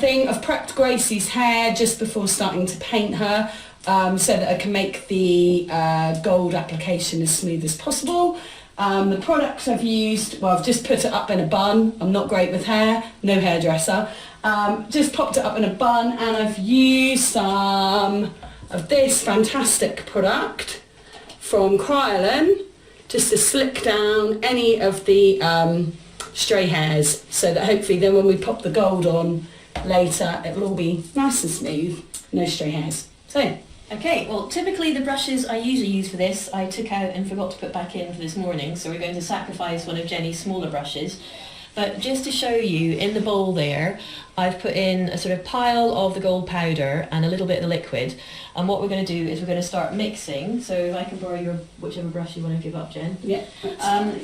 everything. I've prepped Gracie's hair just before starting to paint her, so that I can make the gold application as smooth as possible. The products I've used, well, I've just put it up in a bun. I'm not great with hair, no hairdresser. Just popped it up in a bun, and I've used some of this fantastic product from Kryolan just to slick down any of the stray hairs, so that hopefully then when we pop the gold on later, it'll all be nice and smooth, no stray hairs. So. Okay, well typically the brushes I usually use for this I took out and forgot to put back in for this morning, so we're going to sacrifice one of Jenny's smaller brushes. But just to show you, in the bowl there, I've put in a sort of pile of the gold powder and a little bit of the liquid. And what we're going to do is we're going to start mixing. So if I can borrow your whichever brush you want to give up, Jen. Yeah.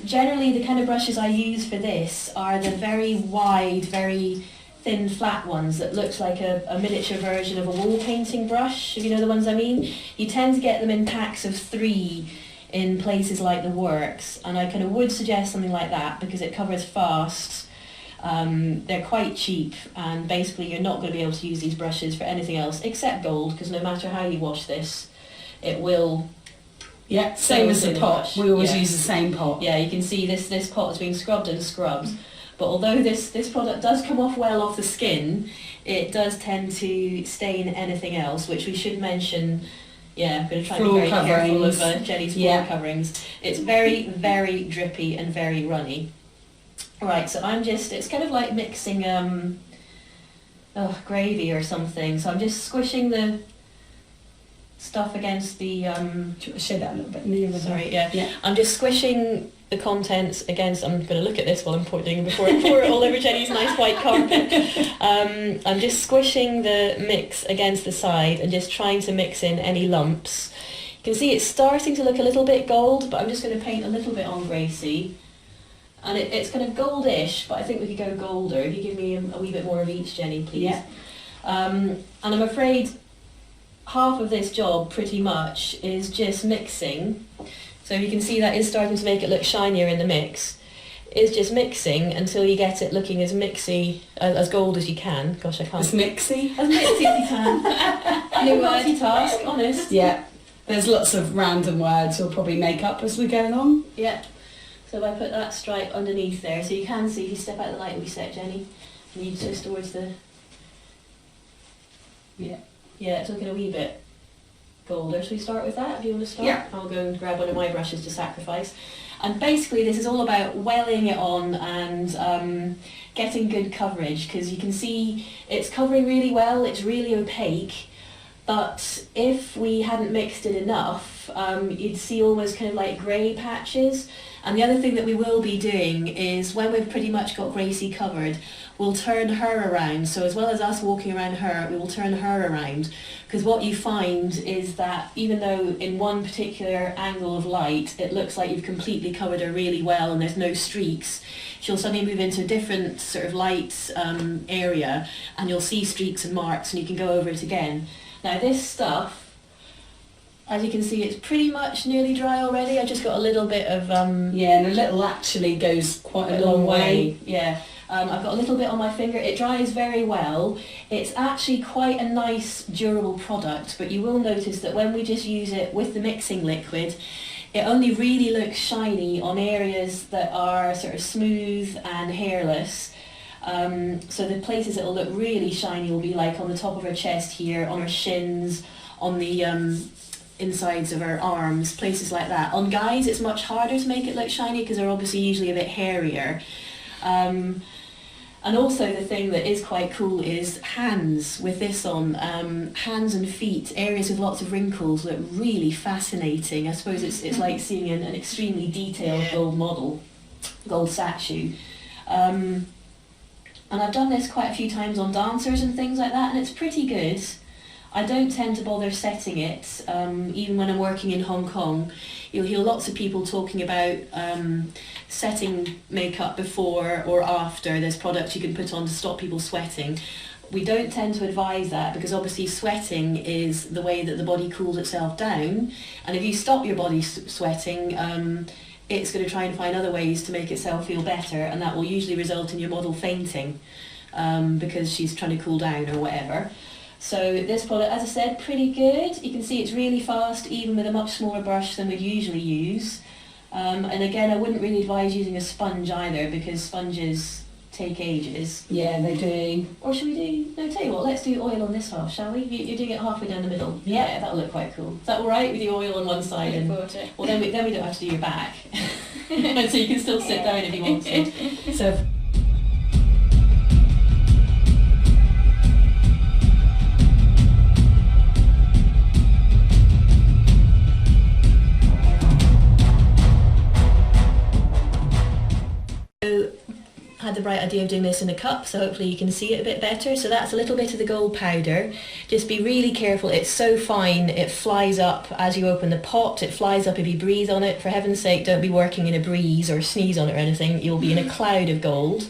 Generally the kind of brushes I use for this are the very wide, very thin flat ones that looks like a miniature version of a wall painting brush, if you know the ones I mean. You tend to get them in packs of 3 in places like the Works, and I kind of would suggest something like that because it covers fast. They're quite cheap, and basically you're not going to be able to use these brushes for anything else except gold, because no matter how you wash this, it will. Yeah, same as the pot. We always use the same pot. Yeah, you can see this pot has been scrubbed and scrubbed. But although this product does come off well off the skin, it does tend to stain anything else, which we should mention. Yeah, I'm going to try and be very careful of Jenny's floor coverings. It's very, very drippy and very runny. Right, so it's kind of like mixing gravy or something. So I'm just squishing the stuff against the... show that a little bit nearer. Sorry, yeah. I'm just squishing the contents against... I'm going to look at this while I'm pouring before I pour it all over Jenny's nice white carpet. I'm just squishing the mix against the side and just trying to mix in any lumps. You can see it's starting to look a little bit gold, but I'm just going to paint a little bit on Gracie. And it's kind of goldish, but I think we could go golder. If you give me a wee bit more of each, Jenny, please. Yeah. And I'm afraid half of this job pretty much is just mixing. So you can see that is starting to make it look shinier in the mix. Is just mixing until you get it looking as mixy, as gold as you can. Gosh, I can't. As mixy? As mixy as you can. New multitask, honest. Yeah. There's lots of random words we'll probably make up as we go along. Yeah. So if I put that stripe underneath there, so you can see, if you step out of the light, we set, Jenny, and you twist towards the... Yeah, it's looking a wee bit golder. Should we start with that, if you want to start? Yeah. I'll go and grab one of my brushes to sacrifice. And basically this is all about welling it on and getting good coverage, because you can see it's covering really well, it's really opaque. But if we hadn't mixed it enough, you'd see almost kind of like grey patches. And the other thing that we will be doing is, when we've pretty much got Gracie covered, we'll turn her around. So as well as us walking around her, we will turn her around. Because what you find is that even though in one particular angle of light it looks like you've completely covered her really well and there's no streaks, she'll suddenly move into a different sort of light area and you'll see streaks and marks, and you can go over it again. Now this stuff, as you can see, it's pretty much nearly dry already. I just got a little bit of... yeah, and a little actually goes quite a long way. Yeah, I've got a little bit on my finger. It dries very well. It's actually quite a nice, durable product, but you will notice that when we just use it with the mixing liquid, it only really looks shiny on areas that are sort of smooth and hairless. So the places that will look really shiny will be like on the top of her chest here, on her shins, on the... insides of her arms, places like that. On guys it's much harder to make it look shiny because they're obviously usually a bit hairier. And also the thing that is quite cool is hands with this on. Hands and feet, areas with lots of wrinkles, look really fascinating. I suppose it's like seeing an extremely detailed gold model, gold statue. And I've done this quite a few times on dancers and things like that, and it's pretty good. I don't tend to bother setting it, even when I'm working in Hong Kong. You'll hear lots of people talking about setting makeup before or after. There's products you can put on to stop people sweating. We don't tend to advise that because obviously sweating is the way that the body cools itself down, and if you stop your body sweating, it's going to try and find other ways to make itself feel better, and that will usually result in your model fainting. because she's trying to cool down or whatever. So this product, as I said, pretty good. You can see it's really fast, even with a much smaller brush than we'd usually use. And again, I wouldn't really advise using a sponge either, because sponges take ages. Yeah, they do. Or should we do, no, tell you what, let's do oil on this half, shall we? You're doing it halfway down the middle. Yeah, that'll look quite cool. Is that alright? We do oil on one side and, well then we don't have to do your back. So you can still sit down if you want to. So had the bright idea of doing this in a cup, so hopefully you can see it a bit better. So that's a little bit of the gold powder. Just be really careful, it's so fine, it flies up as you open the pot, it flies up if you breathe on it. For heaven's sake, don't be working in a breeze or sneeze on it or anything, you'll be in a cloud of gold.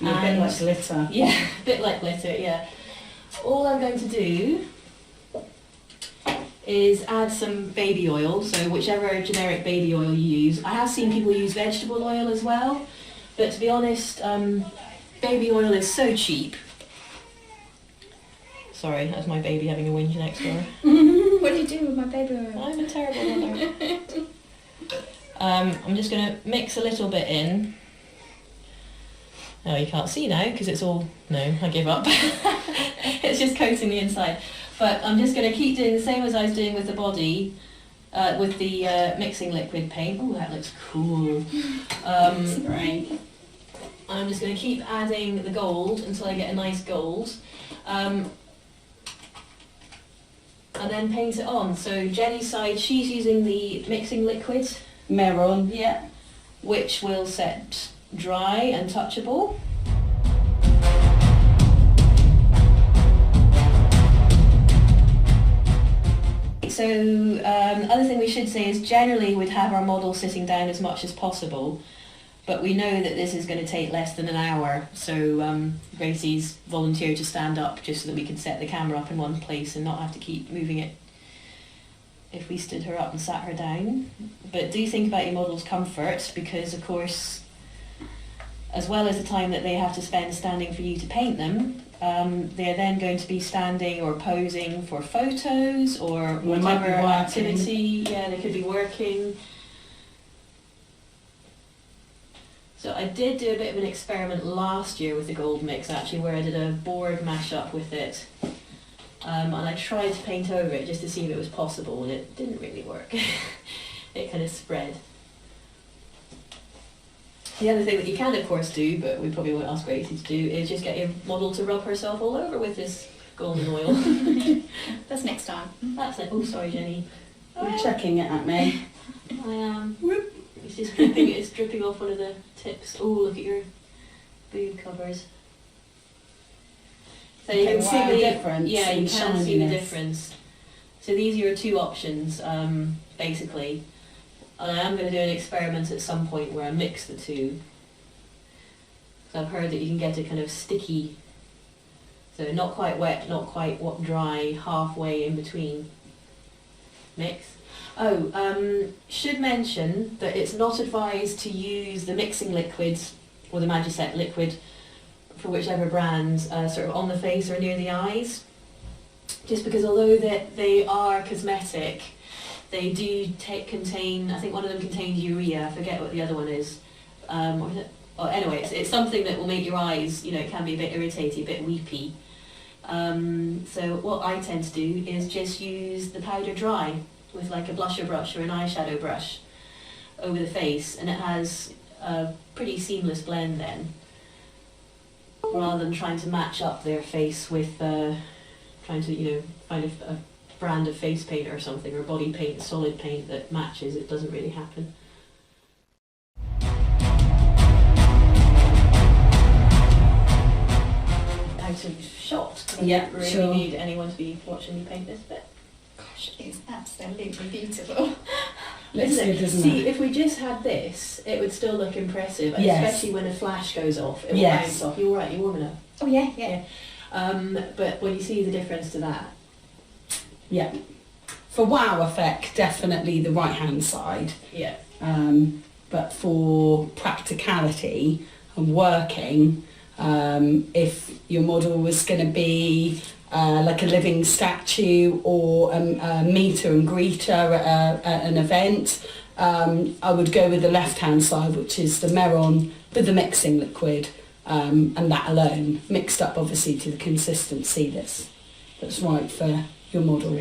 A bit like glitter. Yeah, a bit like glitter, yeah. All I'm going to do is add some baby oil, so whichever generic baby oil you use. I have seen people use vegetable oil as well, but to be honest, baby oil is so cheap. Sorry, that's my baby having a whinge next door. What do you do with my baby oil? I'm a terrible mother. I'm just going to mix a little bit in. Oh, you can't see now because it's all... No, I give up. It's just coating the inside. But I'm just going to keep doing the same as I was doing with the body, with the mixing liquid paint. Oh, that looks cool. That's great. I'm just going to keep adding the gold until I get a nice gold. And then paint it on. So Jenny's side, she's using the mixing liquid, Mehron, yeah. which will set dry and touchable. So other thing we should say is generally we'd have our model sitting down as much as possible, but we know that this is going to take less than an hour, so Gracie's volunteered to stand up just so that we can set the camera up in one place and not have to keep moving it if we stood her up and sat her down. But do think about your model's comfort, because of course, as well as the time that they have to spend standing for you to paint them, they're then going to be standing or posing for photos or whatever activity. Yeah, they could be working. So I did do a bit of an experiment last year with the gold mix actually, where I did a board mashup with it. And I tried to paint over it just to see if it was possible, and it didn't really work. It kind of spread. The other thing that you can of course do, but we probably won't ask Gracie to do, is just get your model to rub herself all over with this golden oil. That's next time. That's it. Oh, sorry, Jenny. You're chucking it at me. I am. It's just dripping. It's dripping off one of the tips. Oh, look at your boob covers. So you can see the difference. Yeah, you in can see the shininess. difference. So these are your two options, basically. And I am going to do an experiment at some point where I mix the two. So I've heard that you can get it kind of sticky. So not quite wet, not quite dry, halfway in between. Mix. Oh, should mention that it's not advised to use the mixing liquids or the Magiset liquid for whichever brand sort of on the face or near the eyes. Just because although they are cosmetic, they do contain, I think one of them contains urea, I forget what the other one is. Or is it? Oh, anyway, it's something that will make your eyes, it can be a bit irritating, a bit weepy. So what I tend to do is just use the powder dry with like a blusher brush or an eyeshadow brush over the face, and it has a pretty seamless blend then, rather than trying to match up their face with trying to find a brand of face paint or something, or body paint, solid paint that matches. It doesn't really happen. Out of shot. I don't really need anyone to be watching me paint this bit. Gosh, it's absolutely beautiful. See, if we just had this, it would still look impressive, especially when a flash goes off. It will bounce off. You're right, you're warm enough. Oh yeah. But when you see the difference to that. Yeah. For wow effect, definitely the right hand side. Yeah. But for practicality and working, If your model was going to be like a living statue or a meter and greeter at an event, I would go with the left-hand side, which is the Mehron with the mixing liquid, and that alone, mixed up obviously to the consistency that's right for your model.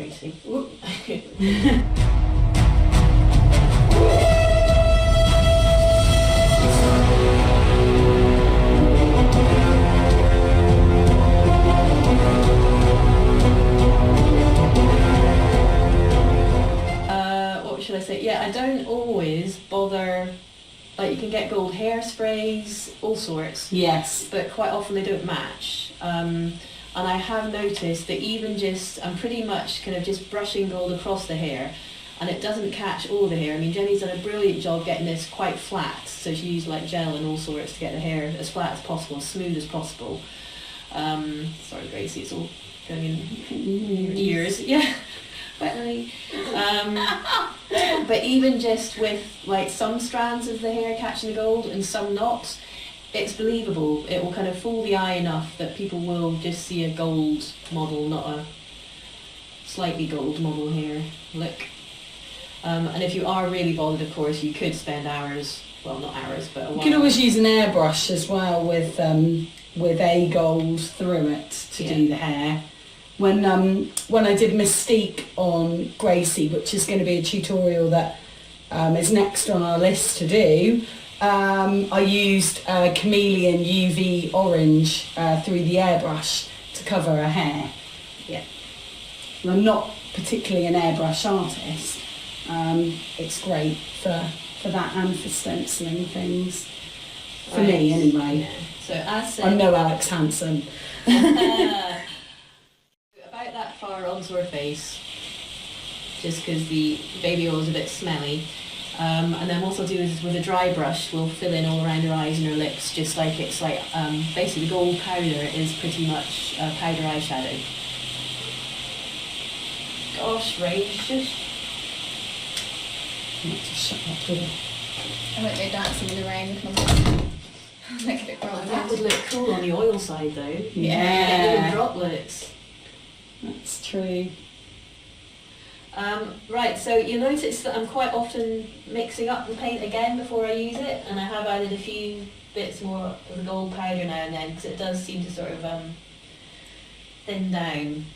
Should I say? Yeah, I don't always bother. Like, you can get gold hairsprays, all sorts. Yes. But quite often they don't match. And I have noticed that even just, I'm pretty much kind of just brushing gold across the hair, and it doesn't catch all the hair. I mean, Jenny's done a brilliant job getting this quite flat, so she used like gel and all sorts to get the hair as flat as possible, as smooth as possible. Sorry, Gracie, it's all going in your ears. Yeah. But even just with like some strands of the hair catching the gold and some not, it's believable. It will kind of fool the eye enough that people will just see a gold model, not a slightly gold model hair look. And if you are really bothered, of course, you could spend hours, well, not hours, but a while. You can always use an airbrush as well with a gold through it to do the hair. When I did Mystique on Gracie, which is going to be a tutorial that is next on our list to do, I used Chameleon UV Orange through the airbrush to cover her hair. Yeah. And I'm not particularly an airbrush artist. It's great for that and for stenciling things. For me, anyway. Yeah. So as said, I'm no Alex Hansen. About that far onto her face, just because the baby oil is a bit smelly. And then what I'll do is with a dry brush, we'll fill in all around her eyes and her lips, just like it's like, basically gold powder is pretty much powder eyeshadow. Gosh, Rach, just... I might just shut that door. I won't go dancing in the rain with my make a bit wrong. That would look cool on the oil side though. Yeah. Little droplets. That's true. Right, so you'll notice that I'm quite often mixing up the paint again before I use it, and I have added a few bits more of the gold powder now and then, because it does seem to sort of thin down.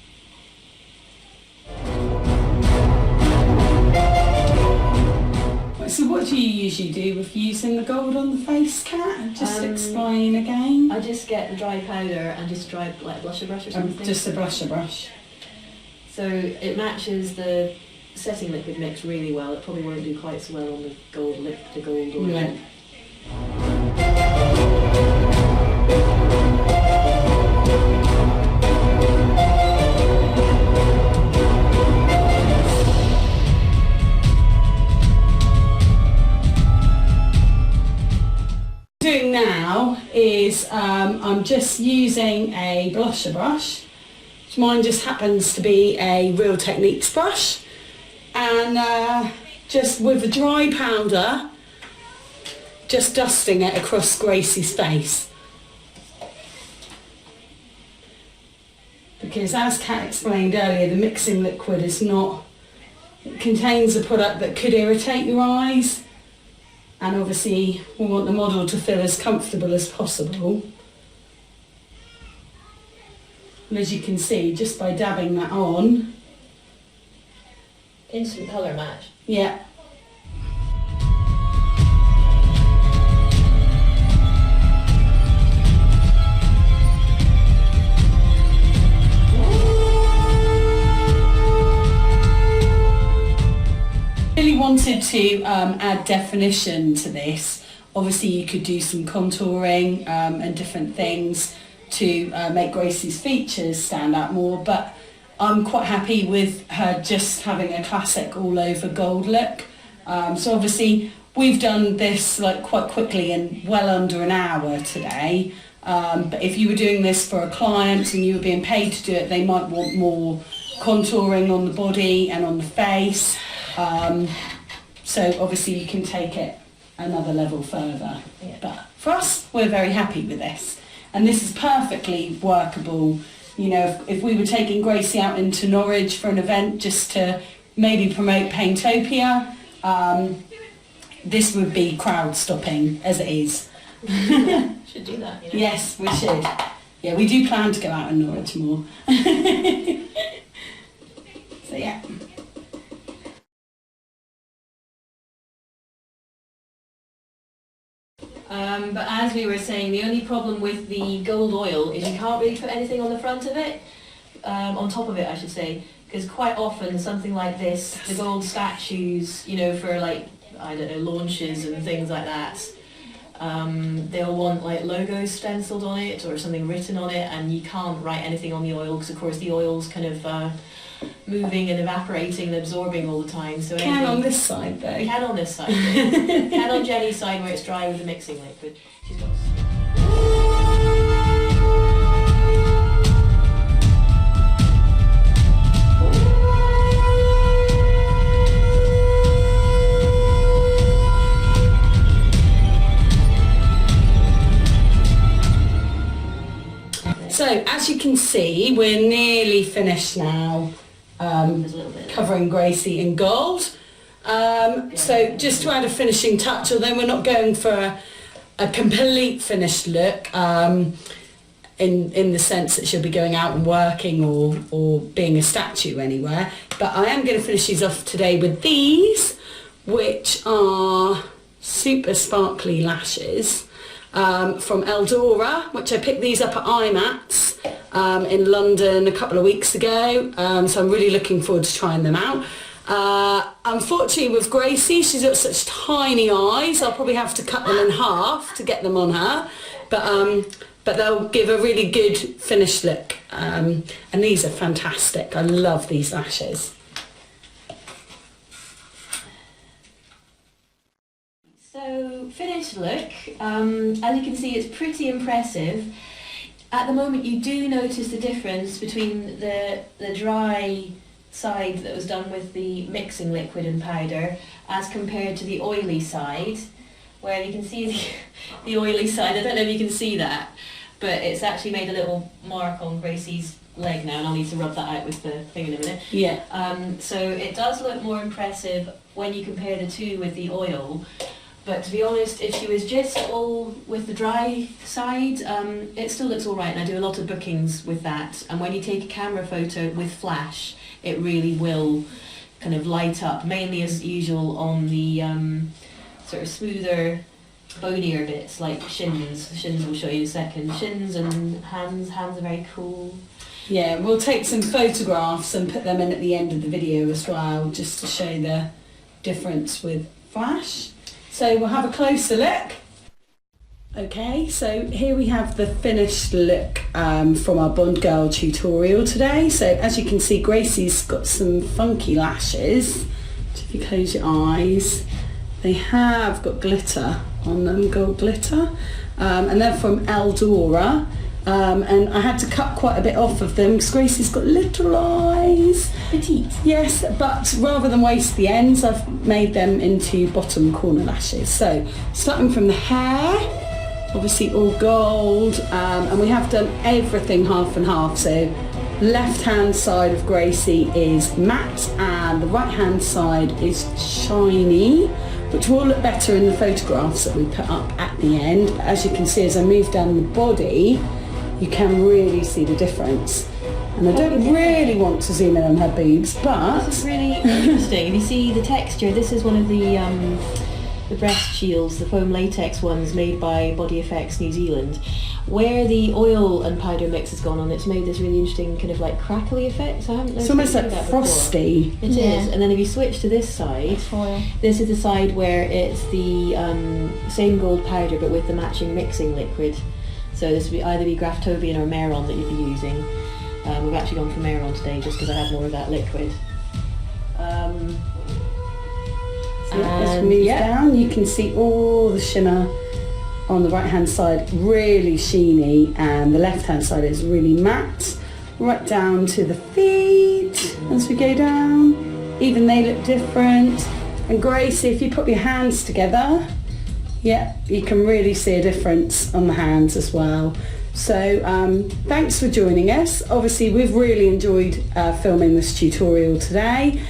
So what do you usually do with using the gold on the face, Kat? Just explain again. I just get the dry powder and just dry like blusher brush or something. Just a blusher brush. So it matches the setting liquid mix really well. It probably won't do quite so well on the gold lip to gold oil. Yeah. Doing now is I'm just using a blusher brush. Mine just happens to be a Real Techniques brush, and just with the dry powder, just dusting it across Gracie's face. Because as Kat explained earlier, the mixing liquid is not, it contains a product that could irritate your eyes, and obviously we want the model to feel as comfortable as possible. And as you can see, just by dabbing that on, Instant colour match. yeah. Really wanted to add definition to this. Obviously you could do some contouring and different things to make Gracie's features stand out more, but I'm quite happy with her just having a classic all over gold look. So obviously we've done this like quite quickly in well under an hour today, but if you were doing this for a client and you were being paid to do it, they might want more contouring on the body and on the face. So obviously you can take it another level further. Yeah. But for us, we're very happy with this. and this is perfectly workable. You know, if we were taking Gracie out into Norwich for an event just to maybe promote Paintopia, this would be crowd stopping as it is. Should do that, you know? Yes, we should. Yeah, we do plan to go out in Norwich more. So yeah. But as we were saying, the only problem with the gold oil is you can't really put anything on the front of it, on top of it I should say, because quite often something like this, the gold statues, you know, for like, I don't know, launches and things like that, they'll want like logos stenciled on it or something written on it, and you can't write anything on the oil because of course the oil's kind of moving and evaporating and absorbing all the time. So Can on this side though. Can on this side. Can on Jenny's side where it's dry with the mixing liquid. She's got. So as you can see, we're nearly finished now, covering Gracie in gold. So just to add a finishing touch, although we're not going for a complete finished look, in the sense that she'll be going out and working or being a statue anywhere, but I am going to finish these off today with these, which are super sparkly lashes. From Eldora, which I picked these up at IMATS in London a couple of weeks ago, so I'm really looking forward to trying them out. Unfortunately with Gracie, she's got such tiny eyes, I'll probably have to cut them in half to get them on her, but they'll give a really good finished look, and these are fantastic. I love these lashes. So, finished look, as you can see it's pretty impressive. At the moment you do notice the difference between the dry side that was done with the mixing liquid and powder as compared to the oily side, where you can see the oily side. I don't know if you can see that, but it's actually made a little mark on Gracie's leg now, and I'll need to rub that out with the thing in a minute. Yeah. So it does look more impressive when you compare the two with the oil. But to be honest, if she was just all with the dry side, it still looks all right, and I do a lot of bookings with that. And when you take a camera photo with flash, it really will kind of light up, mainly as usual on the sort of smoother, bonier bits like shins. Shins we'll show you in a second. Shins and hands. Hands are very cool. Yeah, we'll take some photographs and put them in at the end of the video as well, just to show the difference with flash. So we'll have a closer look. Okay, so here we have the finished look from our Bond Girl tutorial today. So as you can see, Gracie's got some funky lashes. If you close your eyes, they have got glitter on them, gold glitter. And they're from Eldora. And I had to cut quite a bit off of them because Gracie's got little eyes. Petite. Yes, but rather than waste the ends, I've made them into bottom corner lashes. So starting from the hair, obviously all gold, and we have done everything half and half. So left hand side of Gracie is matte and the right hand side is shiny, which will look better in the photographs that we put up at the end. But as you can see, as I move down the body, you can really see the difference. And I don't really want to zoom in on her boobs, but... This is really interesting. If you see the texture, this is one of the breast shields, the foam latex ones made by Body Effects New Zealand. Where the oil and powder mix has gone on, it's made this really interesting kind of like crackly effect. So I haven't it's almost like frosty. It is. And then if you switch to this side, this is the side where it's the same gold powder but with the matching mixing liquid. So this would either be Graftobian or Mehron that you'd be using. We've actually gone for Mehron today just because I had more of that liquid. So let's move down. You can see all the shimmer on the right hand side, really sheeny, and the left hand side is really matte. Right down to the feet as we go down. Even they look different. And Gracie, if you put your hands together, yeah, you can really see a difference on the hands as well. So thanks for joining us. Obviously we've really enjoyed filming this tutorial today.